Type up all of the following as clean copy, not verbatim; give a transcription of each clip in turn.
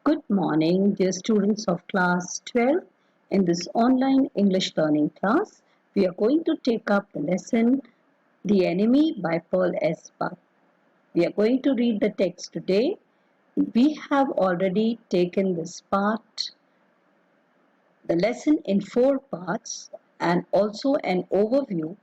Good morning, dear students of class 12. In this online English learning class, we are going to take up the lesson The Enemy by Pearl S. Buck. We are going to read the text today. We have already taken this part, the lesson in 4 parts and also an overview.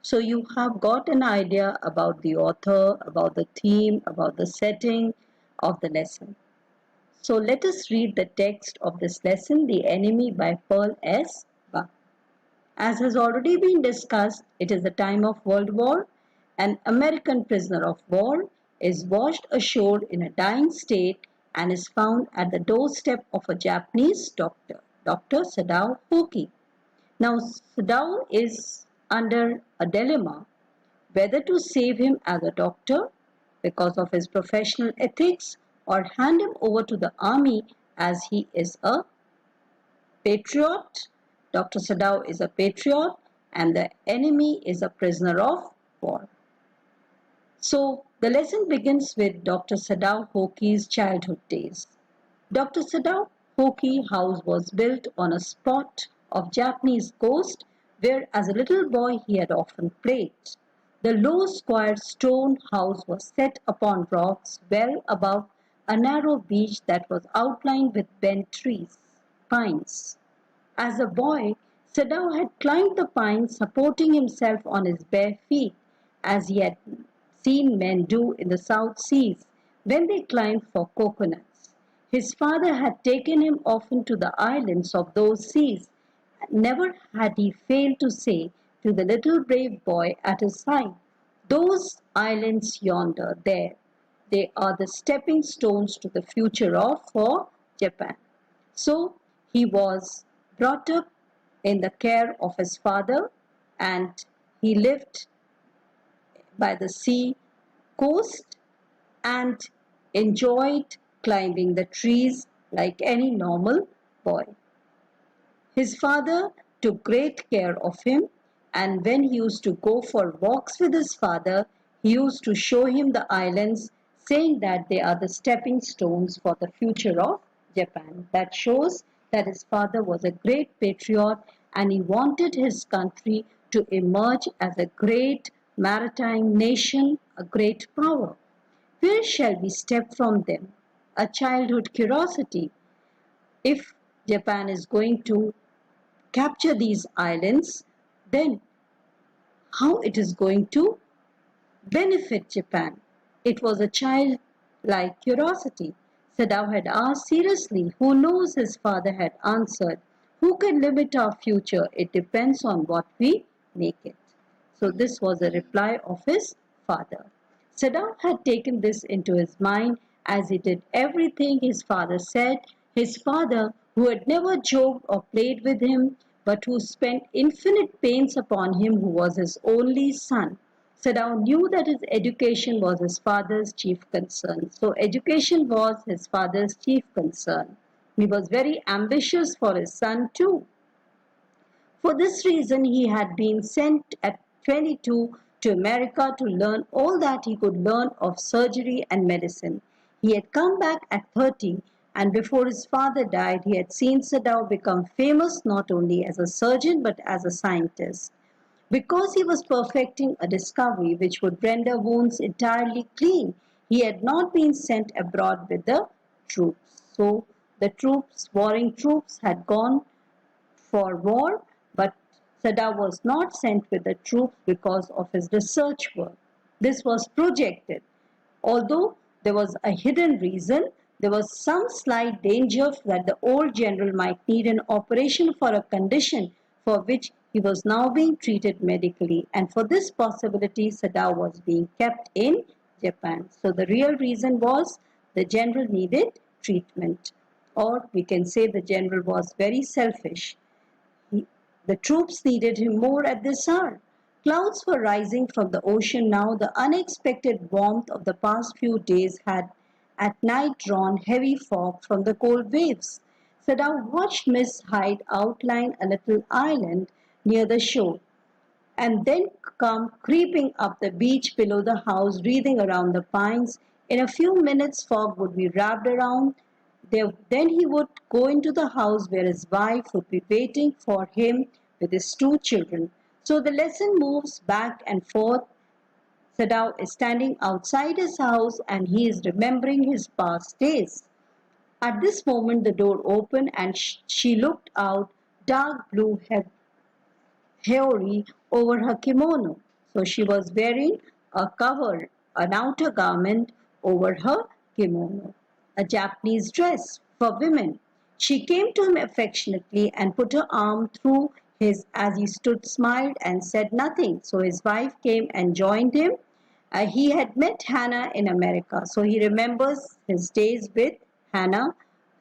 So you have got an idea about the author, about the theme, about the setting of the lesson. So let us read the text of this lesson, The Enemy by Pearl S. Buck. As has already been discussed, it is the time of World War. An American prisoner of war is washed ashore in a dying state and is found at the doorstep of a Japanese doctor, Dr. Sadao Hoki. Now, Sadao is under a dilemma whether to save him as a doctor because of his professional ethics or hand him over to the army as he is a patriot. Dr. Sadao is a patriot and the enemy is a prisoner of war. So the lesson begins with Dr. Sadao Hoki's childhood days. Dr. Sadao Hoki house was built on a spot of Japanese coast where as a little boy he had often played. The low square stone house was set upon rocks well above a narrow beach that was outlined with bent trees, pines. As a boy, Sadao had climbed the pines supporting himself on his bare feet as he had seen men do in the South Seas when they climbed for coconuts. His father had taken him often to the islands of those seas. Never had he failed to say to the little brave boy at his side, "Those islands yonder, there, they are the stepping stones to the future of for Japan." So he was brought up in the care of his father and he lived by the sea coast and enjoyed climbing the trees like any normal boy. His father took great care of him, and when he used to go for walks with his father, he used to show him the islands, saying that they are the stepping stones for the future of Japan. That shows that his father was a great patriot and he wanted his country to emerge as a great maritime nation, a great power. Where shall we step from them? A childhood curiosity. If Japan is going to capture these islands, then how it is going to benefit Japan? It was a childlike curiosity. Sadao had asked seriously. Who knows? His father had answered. Who can limit our future? It depends on what we make it. So this was the reply of his father. Sadao had taken this into his mind as he did everything his father said. His father, who had never joked or played with him, but who spent infinite pains upon him, who was his only son. Sadao knew that his education was his father's chief concern. So education was his father's chief concern. He was very ambitious for his son too. For this reason, he had been sent at 22 to America to learn all that he could learn of surgery and medicine. He had come back at 30, and before his father died, he had seen Sadao become famous not only as a surgeon but as a scientist. Because he was perfecting a discovery which would render wounds entirely clean, he had not been sent abroad with the troops. So the troops, warring troops, had gone for war, but Sadao was not sent with the troops because of his research work. This was projected. Although there was a hidden reason, there was some slight danger that the old general might need an operation for a condition for which he was now being treated medically, and for this possibility Sadao was being kept in Japan. So the real reason was the general needed treatment, or we can say the general was very selfish. The troops needed him more at this hour. Clouds were rising from the ocean now. The unexpected warmth of the past few days had at night drawn heavy fog from the cold waves. Sadao watched mist hide outline a little island near the shore, and then come creeping up the beach below the house, wreathing around the pines. In a few minutes fog would be wrapped around Then he would go into the house where his wife would be waiting for him with his two children. So the lesson moves back and forth. Sadao is standing outside his house and he is remembering his past days. At this moment, the door opened and she looked out, dark blue Haori over her kimono. So she was wearing a cover, an outer garment over her kimono, a Japanese dress for women. She came to him affectionately and put her arm through his as he stood, smiled, and said nothing. So his wife came and joined him. He had met Hannah in America, so he remembers his days with Hannah.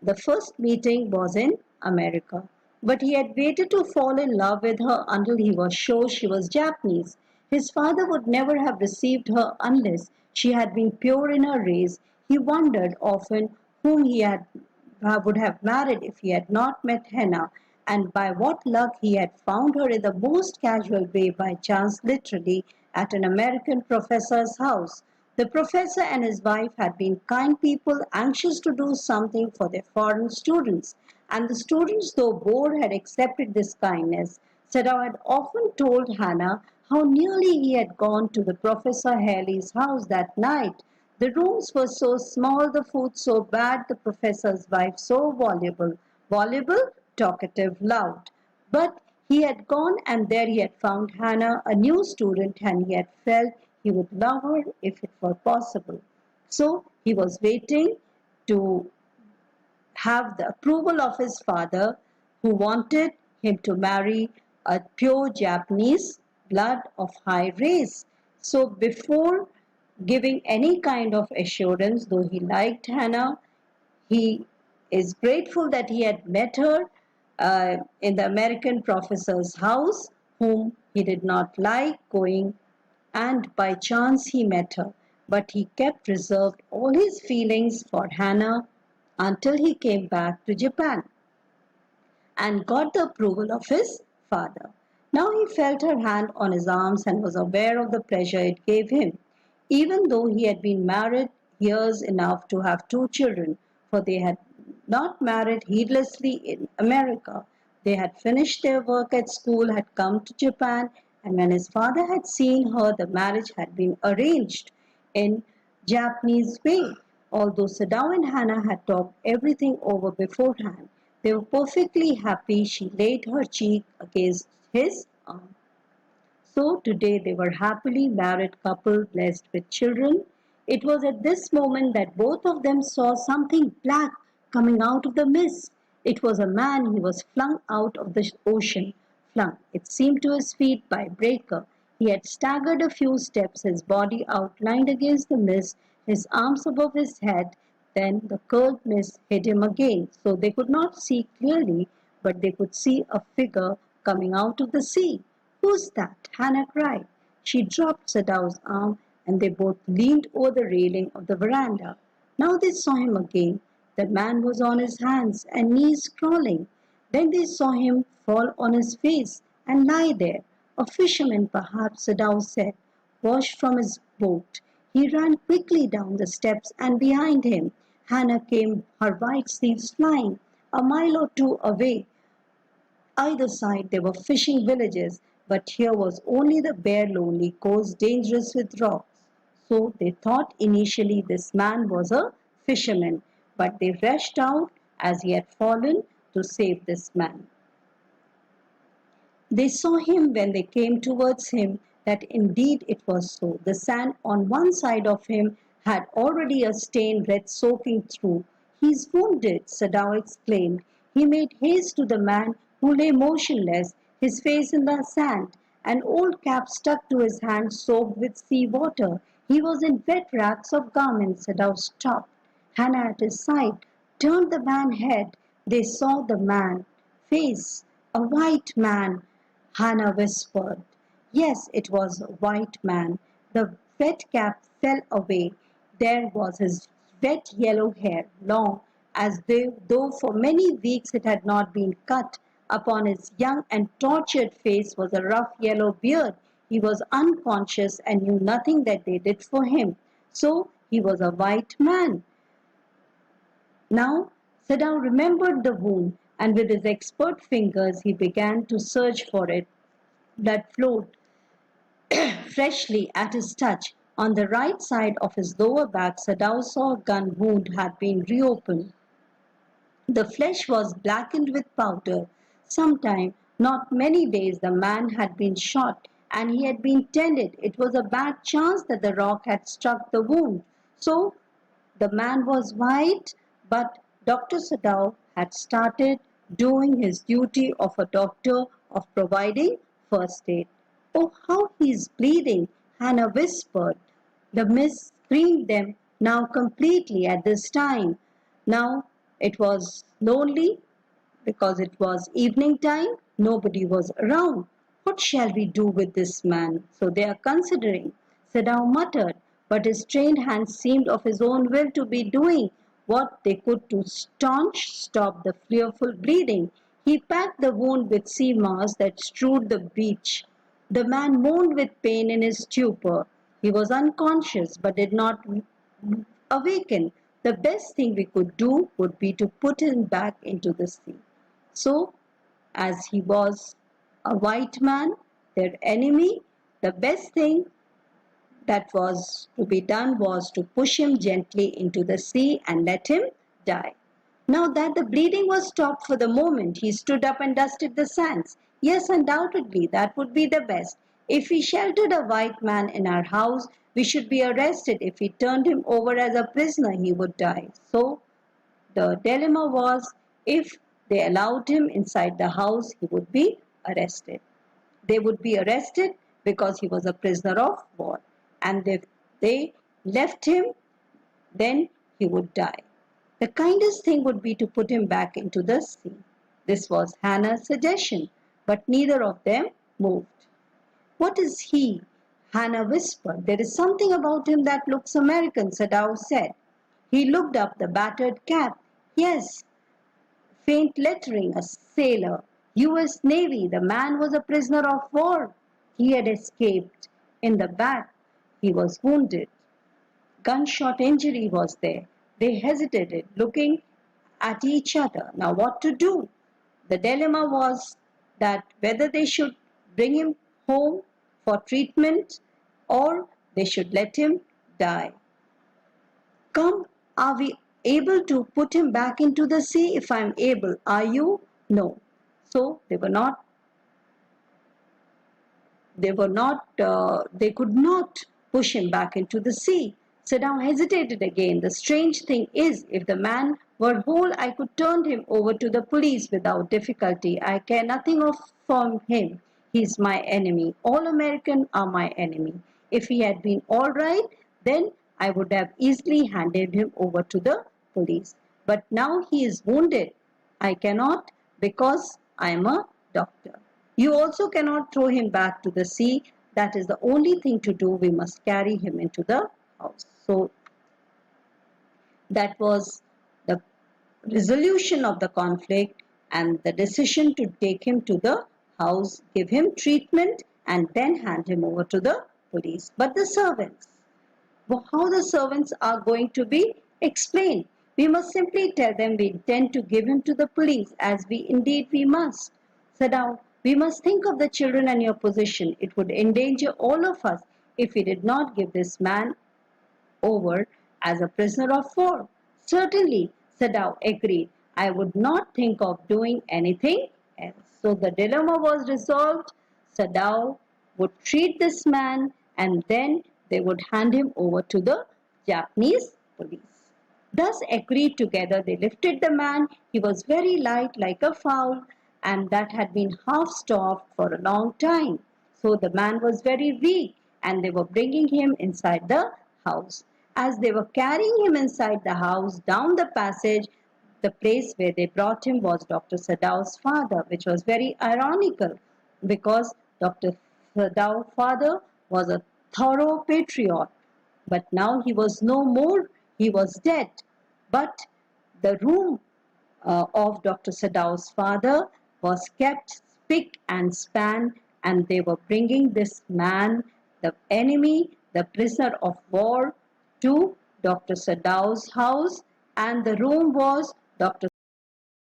The first meeting was in America, but he had waited to fall in love with her until he was sure she was Japanese. His father would never have received her unless she had been pure in her race. He wondered often whom would have married if he had not met Hannah, and by what luck he had found her in the most casual way, by chance, literally, at an American professor's house. The professor and his wife had been kind people, anxious to do something for their foreign students, and the students, though bored, had accepted this kindness. Sadao had often told Hannah how nearly he had gone to the Professor Haley's house that night. The rooms were so small, the food so bad, the professor's wife so voluble. Voluble, talkative, loud. But he had gone and there he had found Hannah, a new student, and he had felt he would love her if it were possible. So he was waiting to have the approval of his father, who wanted him to marry a pure Japanese blood of high race. So before giving any kind of assurance, though he liked Hannah, he is grateful that he had met her in the American professor's house, whom he did not like going, and by chance he met her. But he kept reserved all his feelings for Hannah until he came back to Japan and got the approval of his father. Now he felt her hand on his arms and was aware of the pleasure it gave him, even though he had been married years enough to have two children, for they had not married heedlessly in America. They had finished their work at school, had come to Japan, and when his father had seen her, the marriage had been arranged in Japanese way. Although Sadao and Hannah had talked everything over beforehand, they were perfectly happy. She laid her cheek against his arm. So today they were happily married couple blessed with children. It was at this moment that both of them saw something black coming out of the mist. It was a man. He was flung out of the ocean. Flung, it seemed, to his feet by a breaker. He had staggered a few steps, his body outlined against the mist, his arms above his head. Then the curled mist hid him again, so they could not see clearly, but they could see a figure coming out of the sea. "Who's that?" Hannah cried. She dropped Sadao's arm and they both leaned over the railing of the veranda. Now they saw him again. The man was on his hands and knees crawling. Then they saw him fall on his face and lie there. A fisherman, perhaps, Sadao said, washed from his boat. He ran quickly down the steps and behind him. Hannah came, her white sleeves flying. A mile or two away, either side there were fishing villages, but here was only the bare lonely coast, dangerous with rocks. So they thought initially this man was a fisherman, but they rushed out as he had fallen to save this man. They saw him when they came towards him, that indeed it was so. The sand on one side of him had already a stain red soaking through. "He's wounded," Sadao exclaimed. He made haste to the man, who lay motionless, his face in the sand, an old cap stuck to his hand soaked with sea water. He was in wet rags of garments. Sadao stopped. Hannah at his side turned the man's head. They saw the man face, a white man. Hannah whispered. Yes, it was a white man. The wet cap fell away. There was his wet yellow hair, long, as though for many weeks it had not been cut. Upon his young and tortured face was a rough yellow beard. He was unconscious and knew nothing that they did for him. So he was a white man. Now Sadao remembered the wound, and with his expert fingers he began to search for it. Blood flowed freshly at his touch. On the right side of his lower back, Sadao saw a gun wound had been reopened. The flesh was blackened with powder. Sometime, not many days, the man had been shot and he had been tended. It was a bad chance that the rock had struck the wound. So the man was white, but Dr. Sadao had started doing his duty of a doctor of providing first aid. Oh, how he is bleeding, Hannah whispered. The mist screened them now completely at this time. Now it was lonely because it was evening time. Nobody was around. What shall we do with this man? So they are considering. Sadao muttered, but his trained hands seemed of his own will to be doing what they could to stop the fearful bleeding. He packed the wound with sea moss that strewed the beach. The man moaned with pain in his stupor. He was unconscious but did not awaken. The best thing we could do would be to put him back into the sea. So, as he was a white man, their enemy, the best thing that was to be done was to push him gently into the sea and let him die. Now that the bleeding was stopped for the moment, he stood up and dusted the sands. Yes, undoubtedly, that would be the best. If we sheltered a white man in our house, we should be arrested. If we turned him over as a prisoner, he would die. So the dilemma was, if they allowed him inside the house, he would be arrested. They would be arrested because he was a prisoner of war. And if they left him, then he would die. The kindest thing would be to put him back into the sea. This was Hannah's suggestion, but neither of them moved. What is he? Hannah whispered. There is something about him that looks American, Sadao said. He looked up the battered cap. Yes, faint lettering, a sailor. U.S. Navy. The man was a prisoner of war. He had escaped. In the back, he was wounded. Gunshot injury was there. They hesitated, looking at each other. Now, what to do? The dilemma was that whether they should bring him home for treatment or they should let him die. Come, are we able to put him back into the sea? If I'm able, are you? No. So they could not push him back into the sea. Sadao hesitated again. The strange thing is, if the man were whole, I could turn him over to the police without difficulty. I care nothing of from him. He's my enemy. All Americans are my enemy. If he had been all right, then I would have easily handed him over to the police. But now he is wounded. I cannot because I am a doctor. You also cannot throw him back to the sea. That is the only thing to do. We must carry him into the house. So that was the resolution of the conflict and the decision to take him to the house, give him treatment, and then hand him over to the police. But the servants, how the servants are going to be explained. We must simply tell them we intend to give him to the police, as we must. Sadao, we must think of the children and your position. It would endanger all of us if we did not give this man over as a prisoner of war. Certainly, Sadao agreed. I would not think of doing anything else. So the dilemma was resolved. Sadao would treat this man and then they would hand him over to the Japanese police. Thus agreed together, they lifted the man. He was very light like a fowl and that had been half starved for a long time. So the man was very weak and they were bringing him inside the house. As they were carrying him inside the house down the passage, the place where they brought him was Dr. Sadao's father, which was very ironical because Dr. Sadao's father was a thorough patriot. But now he was no more, he was dead. But the room of Dr. Sadao's father was kept spick and span, and they were bringing this man, the enemy, the prisoner of war, to Dr. Sadao's house, and the room was Dr.